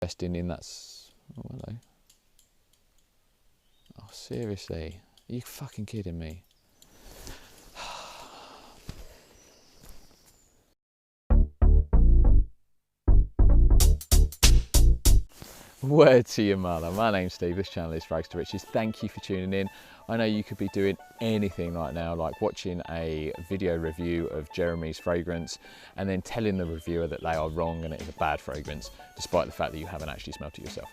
Investing in that. Oh, hello. Oh, seriously? Are you fucking kidding me? Word to your mother. My name's Steve, this channel is FRAG30 Imperious. Thank you for tuning in. I know you could be doing anything right now, like watching a video review of Jeremy's fragrance and then telling the reviewer that they are wrong and it is a bad fragrance, despite the fact that you haven't actually smelt it yourself.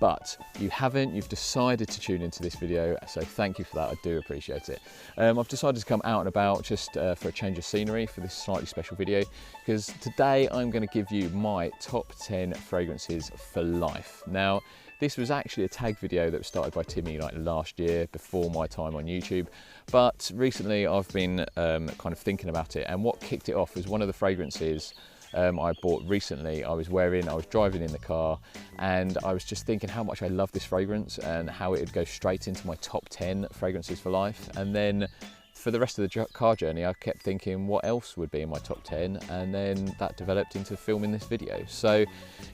But you haven't, you've decided to tune into this video, so thank you for that, I do appreciate it. I've decided to come out and about just for a change of scenery for this slightly special video, because today I'm going to give you my top 10 fragrances for life. Now, this was actually a tag video that was started by Timmy like last year, before my time on YouTube, but recently I've been kind of thinking about it, and what kicked it off was one of the fragrances I bought recently. I was driving in the car, and I was just thinking how much I love this fragrance and how it would go straight into my top 10 fragrances for life. And then for the rest of the car journey, I kept thinking what else would be in my top 10, and then that developed into filming this video. So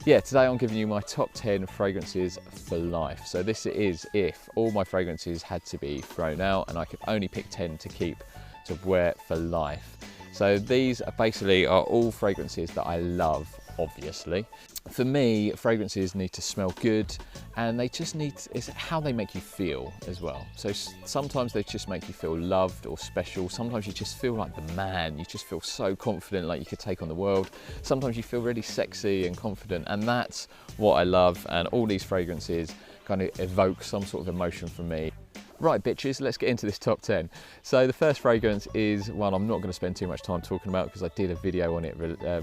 yeah, today I'm giving you my top 10 fragrances for life. So this is if all my fragrances had to be thrown out and I could only pick 10 to keep to wear for life. So these are basically all fragrances that I love, obviously. For me, fragrances need to smell good, and they just it's how they make you feel as well. So sometimes they just make you feel loved or special. Sometimes you just feel like the man. You just feel so confident, like you could take on the world. Sometimes you feel really sexy and confident, and that's what I love. And all these fragrances kind of evoke some sort of emotion from me. Right, bitches, let's get into this top 10. So the first fragrance is one I'm not going to spend too much time talking about because I did a video on it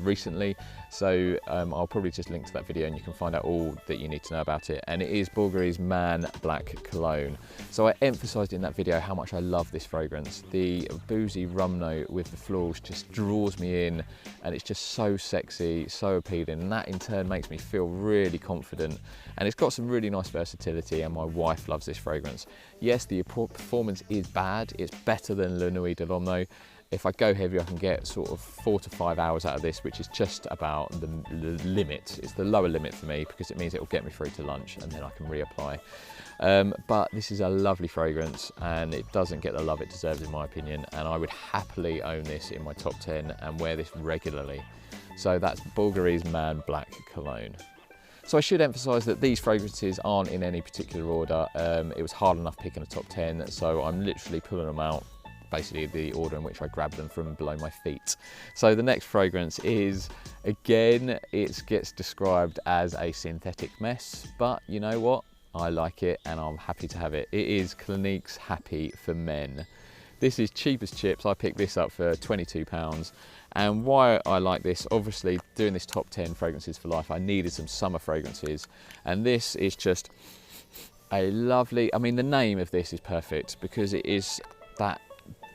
recently. So I'll probably just link to that video and you can find out all that you need to know about it. And it is Bvlgari Man Black Cologne. So I emphasised in that video how much I love this fragrance. The boozy rum note with the florals just draws me in, and it's just so sexy, so appealing. And that in turn makes me feel really confident. And it's got some really nice versatility, and my wife loves this fragrance. Yes, the performance is bad. It's better than La Nuit de l'Homme though. If I go heavy, I can get sort of 4 to 5 hours out of this, which is just about the limit. It's the lower limit for me because it means it will get me through to lunch and then I can reapply. But this is a lovely fragrance and it doesn't get the love it deserves in my opinion, and I would happily own this in my top 10 and wear this regularly. So that's Bvlgari Man Black Cologne. So I should emphasise that these fragrances aren't in any particular order. It was hard enough picking a top 10, so I'm literally pulling them out, basically the order in which I grabbed them from below my feet. So the next fragrance is, again, it gets described as a synthetic mess, but you know what? I like it and I'm happy to have it. It is Clinique's Happy for Men. This is cheap as chips. I picked this up for £22. And why I like this, obviously doing this top 10 fragrances for life, I needed some summer fragrances. And this is just a lovely, I mean, the name of this is perfect because it is that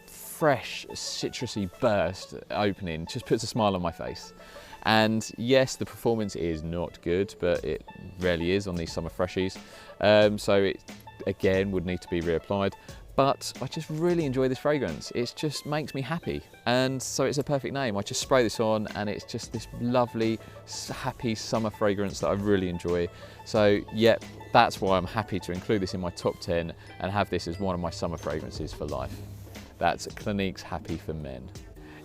fresh citrusy burst opening, just puts a smile on my face. And yes, the performance is not good, but it rarely is on these summer freshies. So it, again, would need to be reapplied. But I just really enjoy this fragrance. It just makes me happy. And so it's a perfect name. I just spray this on and it's just this lovely, happy summer fragrance that I really enjoy. So yeah, that's why I'm happy to include this in my top 10 and have this as one of my summer fragrances for life. That's Clinique's Happy for Men.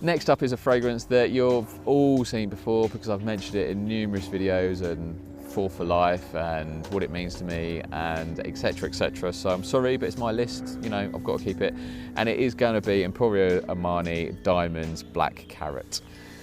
Next up is a fragrance that you've all seen before because I've mentioned it in numerous videos and for life and what it means to me and etc, etc. So I'm sorry, but it's my list, you know, I've got to keep it, and it is going to be Emporio Armani Diamonds Black Carrot.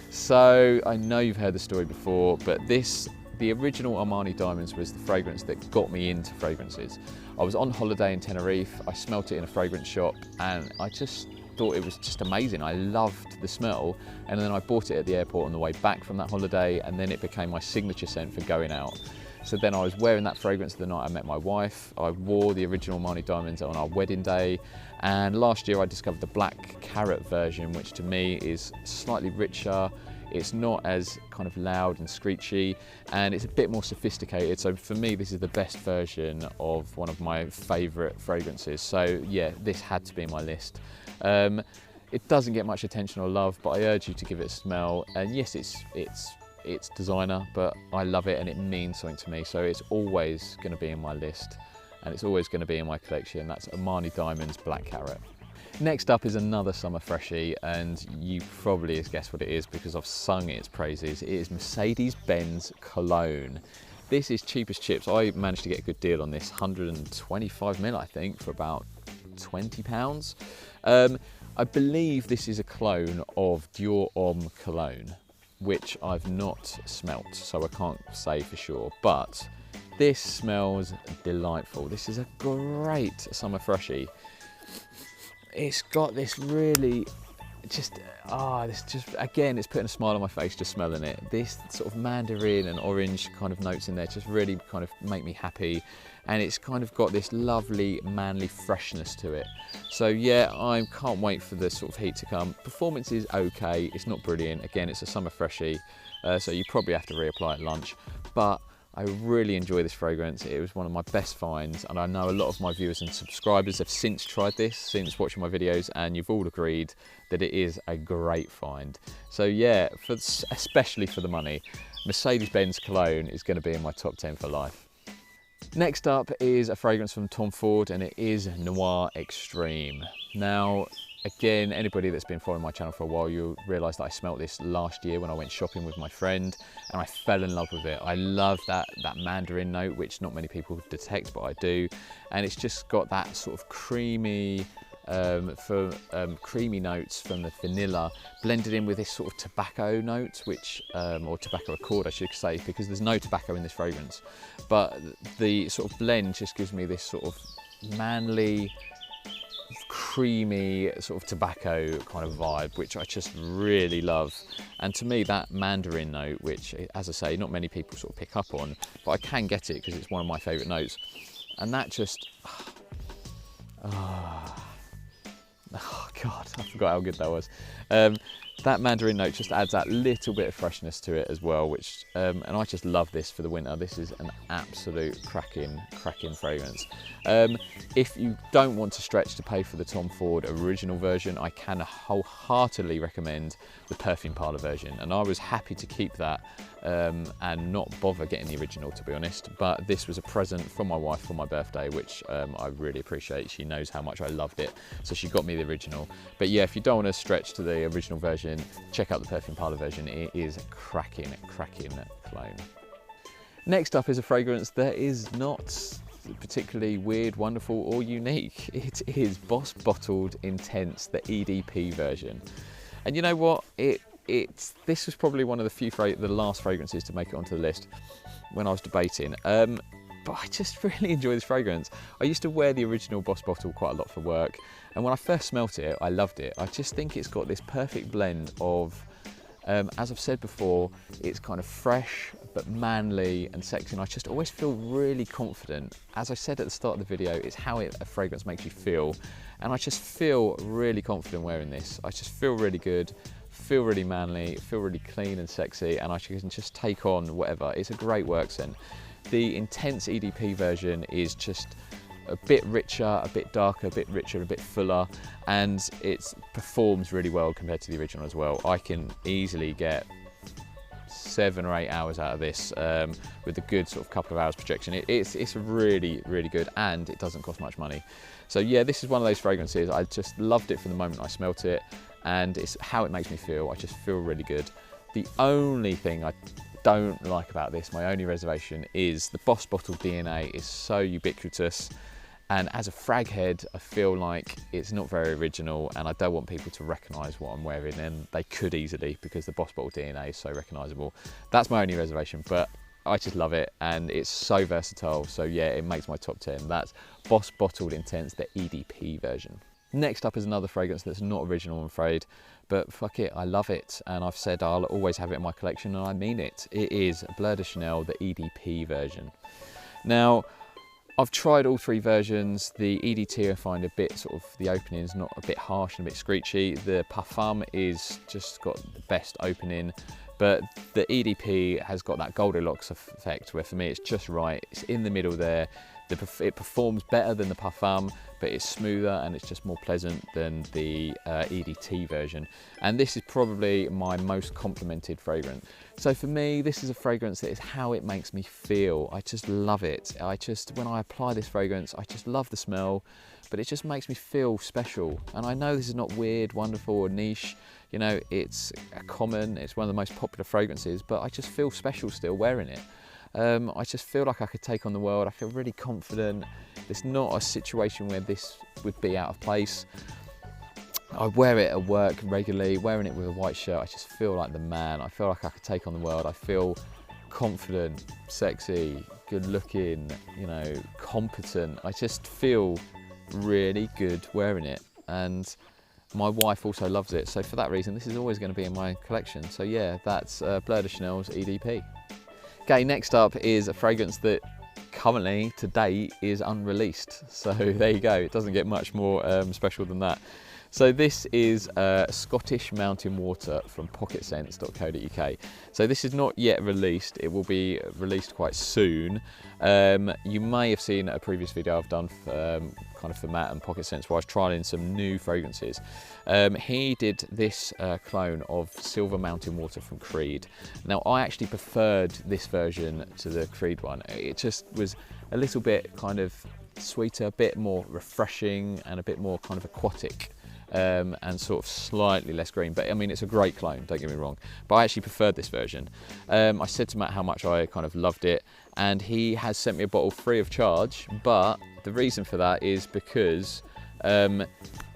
So I know you've heard the story before, but the original Armani Diamonds was the fragrance that got me into fragrances. I was on holiday in Tenerife, I smelt it in a fragrance shop and I just thought it was just amazing. I loved the smell, and then I bought it at the airport on the way back from that holiday, and then it became my signature scent for going out. So then I was wearing that fragrance the night I met my wife. I wore the original Armani Diamonds on our wedding day, and last year I discovered the Black Carrot version, which to me is slightly richer. It's not as kind of loud and screechy, and it's a bit more sophisticated. So for me, this is the best version of one of my favourite fragrances. So yeah, this had to be in my list. It doesn't get much attention or love, but I urge you to give it a smell. And yes, it's it's designer, but I love it and it means something to me. So it's always going to be in my list and it's always going to be in my collection. That's Armani Diamonds Black Carrot. Next up is another summer freshie, and you probably have guessed what it is because I've sung its praises. It is Mercedes-Benz Cologne. This is cheap as chips. I managed to get a good deal on this, 125ml I think, for about £20. I believe this is a clone of Dior Homme Cologne, which I've not smelt, so I can't say for sure, but this smells delightful. This is a great summer freshie. It's got this really, again, it's putting a smile on my face just smelling it. This sort of mandarin and orange kind of notes in there just really kind of make me happy. And it's kind of got this lovely manly freshness to it. So yeah, I can't wait for the sort of heat to come. Performance is okay, it's not brilliant. Again, it's a summer freshie, so you probably have to reapply at lunch. But I really enjoy this fragrance. It was one of my best finds, and I know a lot of my viewers and subscribers have since tried this, since watching my videos, and you've all agreed that it is a great find. So yeah, especially for the money, Mercedes-Benz Cologne is going to be in my top 10 for life. Next up is a fragrance from Tom Ford, and it is Noir Extreme. Now, again, anybody that's been following my channel for a while, you'll realise that I smelt this last year when I went shopping with my friend, and I fell in love with it. I love that mandarin note, which not many people detect, but I do. And it's just got that sort of creamy, creamy notes from the vanilla blended in with this sort of tobacco note, which or tobacco accord I should say, because there's no tobacco in this fragrance, but the sort of blend just gives me this sort of manly, creamy sort of tobacco kind of vibe, which I just really love. And to me, that mandarin note, which, as I say, not many people sort of pick up on, but I can get it because it's one of my favorite notes. And that just, oh God, I forgot how good that was. That mandarin note just adds that little bit of freshness to it as well, which, and I just love this for the winter. This is an absolute cracking fragrance. If you don't want to stretch to pay for the Tom Ford original version, I can wholeheartedly recommend the Perfume Parlour version, and I was happy to keep that and not bother getting the original, to be honest. But this was a present from my wife for my birthday, which I really appreciate. She knows how much I loved it, so she got me the original. But yeah, if you don't want to stretch to the original version, check out the Perfume Parlour version. It is cracking cologne. Next up is a fragrance that is not particularly weird, wonderful or unique. It is Boss Bottled Intense, the EDP version. And you know what, this was probably one of the last fragrances to make it onto the list when I was debating, but I just really enjoy this fragrance. I used to wear the original Boss Bottle quite a lot for work, and when I first smelt it, I loved it. I just think it's got this perfect blend of, as I've said before, it's kind of fresh but manly and sexy, and I just always feel really confident. As I said at the start of the video, it's how a fragrance makes you feel, and I just feel really confident wearing this. I just feel really good, feel really manly, feel really clean and sexy, and I can just take on whatever. It's a great work scent. The Intense EDP version is just a bit richer, a bit darker, a bit richer, a bit fuller, and it performs really well compared to the original as well. I can easily get 7 or 8 hours out of this with a good sort of couple of hours projection. It's really good, and it doesn't cost much money. So yeah, this is one of those fragrances. I just loved it from the moment I smelt it, and it's how it makes me feel. I just feel really good. The only thing I don't like about this, my only reservation, is the Boss Bottle DNA is so ubiquitous, and as a frag head, I feel like it's not very original, and I don't want people to recognise what I'm wearing, and they could easily, because the Boss Bottle DNA is so recognisable. That's my only reservation, but I just love it, and it's so versatile. So yeah, it makes my top 10. That's Boss Bottled Intense, the EDP version. Next up is another fragrance that's not original, I'm afraid, but fuck it, I love it, and I've said I'll always have it in my collection, and I mean it. It is Bleu de Chanel, the EDP version. Now, I've tried all 3 versions. The EDT I find a bit sort of, the opening is not a bit harsh and a bit screechy. The Parfum is just got the best opening, but the EDP has got that Goldilocks effect where for me it's just right. It's in the middle there. It performs better than the Parfum, but it's smoother and it's just more pleasant than the EDT version. And this is probably my most complimented fragrance. So for me, this is a fragrance that is how it makes me feel. I just love it. When I apply this fragrance, I just love the smell, but it just makes me feel special. And I know this is not weird, wonderful, or niche. You know, it's common, it's one of the most popular fragrances, but I just feel special still wearing it. I just feel like I could take on the world. I feel really confident. There's not a situation where this would be out of place. I wear it at work regularly, wearing it with a white shirt, I just feel like the man. I feel like I could take on the world. I feel confident, sexy, good looking, you know, competent. I just feel really good wearing it. And my wife also loves it. So for that reason, this is always going to be in my collection. So yeah, that's Bleu de Chanel's EDP. Okay, next up is a fragrance that currently, to date, is unreleased. So there you go, it doesn't get much more special than that. So this is Scottish Mountain Water from pocketscents.co.uk. So this is not yet released, it will be released quite soon. You may have seen a previous video I've done kind of for Matt and Pocket Scents where I was trialing some new fragrances. He did this clone of Silver Mountain Water from Creed. Now I actually preferred this version to the Creed one. It just was a little bit kind of sweeter, a bit more refreshing and a bit more kind of aquatic. And sort of slightly less green, but I mean it's a great clone, don't get me wrong, but I actually preferred this version. I said to Matt how much I kind of loved it, and he has sent me a bottle free of charge, but the reason for that is because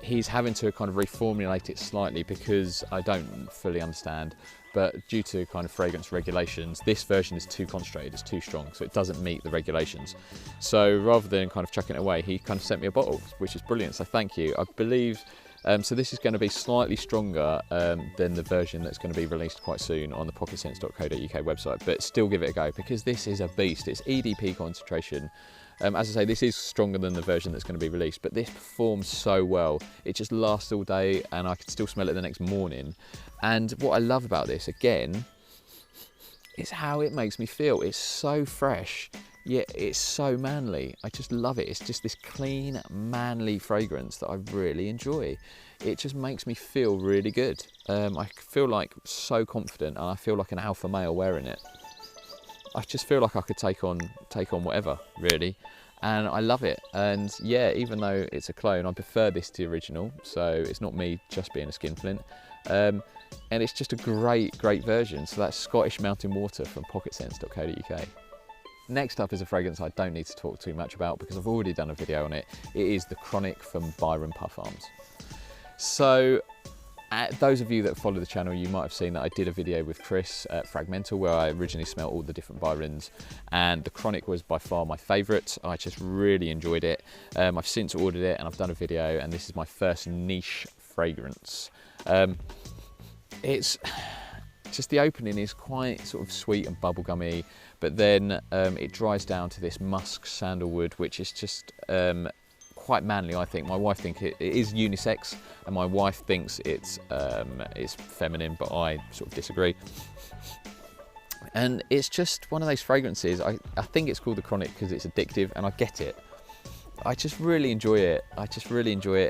he's having to kind of reformulate it slightly because I don't fully understand, but due to kind of fragrance regulations, this version is too concentrated, it's too strong, so it doesn't meet the regulations. So rather than kind of chucking it away, he kind of sent me a bottle, which is brilliant, so thank you. I believe so this is going to be slightly stronger than the version that's going to be released quite soon on the pocketscents.co.uk website, but still give it a go because this is a beast. It's EDP concentration. As I say, this is stronger than the version that's going to be released, but this performs so well. It just lasts all day and I can still smell it the next morning. And what I love about this, again, is how it makes me feel. It's so fresh, yet it's so manly. I just love it. It's just this clean, manly fragrance that I really enjoy. It just makes me feel really good. I feel like so confident and I feel like an alpha male wearing it. I just feel like I could take on whatever, really. And I love it. And yeah, even though it's a clone, I prefer this to the original. So it's not me just being a skinflint. And it's just a great version. So that's Scottish Mountain Water from pocketscents.co.uk. Next up is a fragrance I don't need to talk too much about because I've already done a video on it. It is the Chronic from Byron Puffs. So those of you that follow the channel, you might have seen that I did a video with Chris at FRAG30 where I originally smelled all the different Byrons, and the Chronic was by far my favourite. I just really enjoyed it. I've since ordered it and I've done a video, and this is my first niche fragrance. It's just, the opening is quite sort of sweet and bubblegummy, but then it dries down to this musk sandalwood, which is just quite manly, I think. My wife thinks it is unisex, and my wife thinks it's feminine, but I sort of disagree. And it's just one of those fragrances. I think it's called the Chronic because it's addictive, and I get it. I just really enjoy it.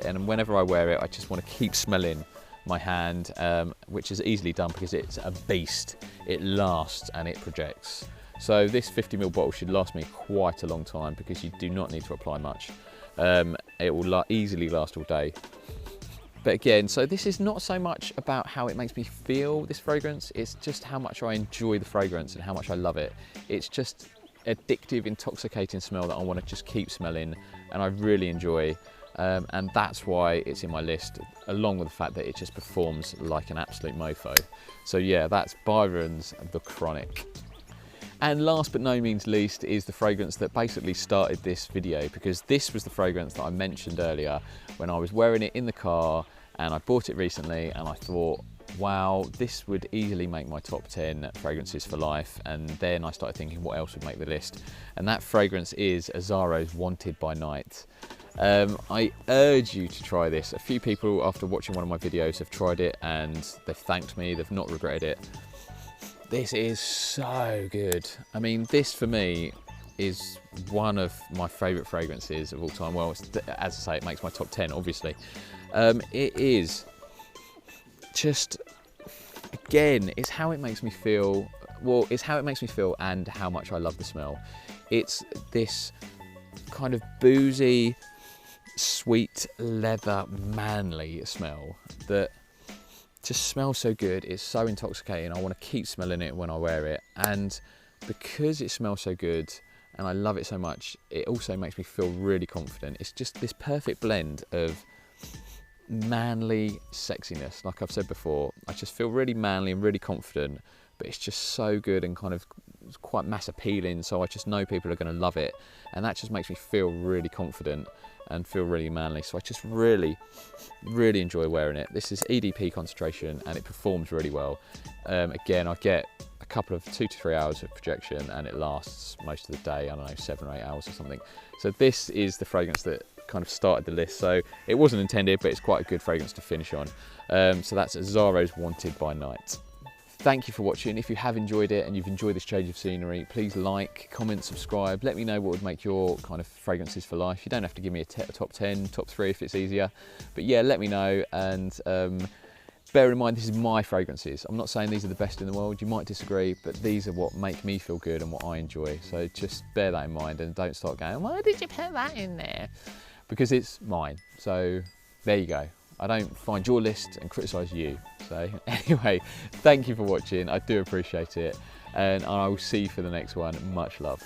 And whenever I wear it, I just want to keep smelling my hand, which is easily done because it's a beast. It lasts and it projects. So this 50ml bottle should last me quite a long time because you do not need to apply much. It will easily last all day. But again, so this is not so much about how it makes me feel, this fragrance, it's just how much I enjoy the fragrance and how much I love it. It's just addictive, intoxicating smell that I want to just keep smelling, and I really enjoy. And that's why it's in my list, along with the fact that it just performs like an absolute mofo. So yeah, that's Byron's The Chronic. And last but no means least is the fragrance that basically started this video, because this was the fragrance that I mentioned earlier when I was wearing it in the car, and I bought it recently and I thought, wow, this would easily make my top 10 fragrances for life. And then I started thinking what else would make the list, and that fragrance is Asaro's Wanted by Night. I urge you to try this. A few people after watching one of my videos have tried it and they've thanked me, they've not regretted it. This is so good. I mean, this for me is one of my favourite fragrances of all time. Well, as I say, it makes my top 10, obviously. It is just, again, it's how it makes me feel. well, it's how it makes me feel and how much I love the smell. It's this kind of boozy, sweet leather, manly smell that just smells so good. It's so intoxicating. I want to keep smelling it when I wear it. And because it smells so good and I love it so much, it also makes me feel really confident. It's just this perfect blend of manly sexiness. Like I've said before, I just feel really manly and really confident, but it's just so good and kind of quite mass appealing, so I just know people are going to love it, and that just makes me feel really confident and feel really manly. So I just really enjoy wearing it. This is EDP concentration and it performs really well. Again, I get a couple of 2 to 3 hours of projection and it lasts most of the day, I don't know, 7 or 8 hours or something. So this is the fragrance that kind of started the list. So it wasn't intended, but it's quite a good fragrance to finish on. So that's Asaro's Wanted by Night. Thank you for watching. If you have enjoyed it and you've enjoyed this change of scenery, please like, comment, subscribe. Let me know what would make your kind of fragrances for life. You don't have to give me a top 10, top 3 if it's easier. But yeah, let me know, and bear in mind this is my fragrances. I'm not saying these are the best in the world. You might disagree, but these are what make me feel good and what I enjoy. So just bear that in mind and don't start going, why did you put that in there? Because it's mine. So there you go. I don't find your list and criticise you. So anyway, thank you for watching. I do appreciate it. And I will see you for the next one. Much love.